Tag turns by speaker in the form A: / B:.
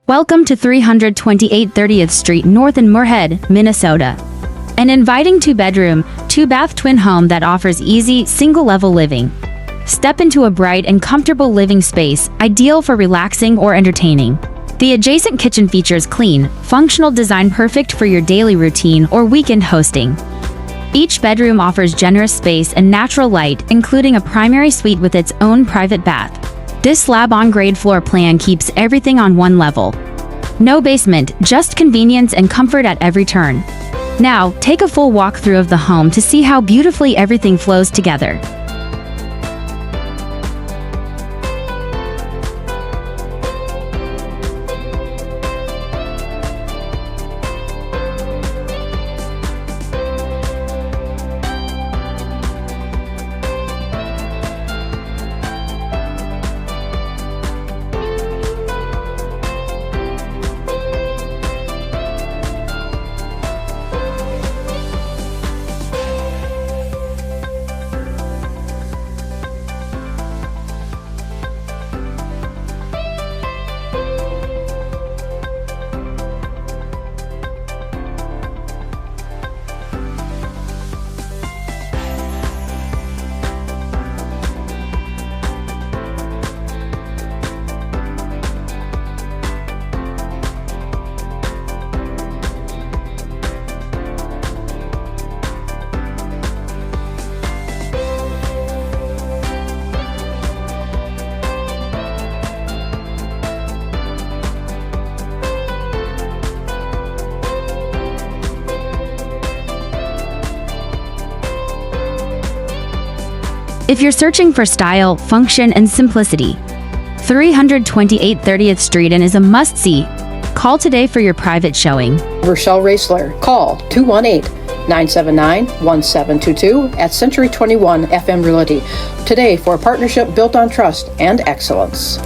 A: Welcome to 328 30th Street North in Moorhead, Minnesota. An inviting two-bedroom, two-bath twin home that offers easy, single-level living. Step into a bright and comfortable living space, ideal for relaxing or entertaining. The adjacent kitchen features clean, functional design perfect for your daily routine or weekend hosting. Each bedroom offers generous space and natural light, including a primary suite with its own private bath. This slab-on-grade floor plan keeps everything on one level. No basement, just convenience and comfort at every turn. Now, take a full walkthrough of the home to see how beautifully everything flows together. If you're searching for style, function, and simplicity, 328 30th Street is a must-see. Call today for your private showing.
B: Rochelle Roesler. Call 218-979-1722 at Century 21 FM Realty today for a partnership built on trust and excellence.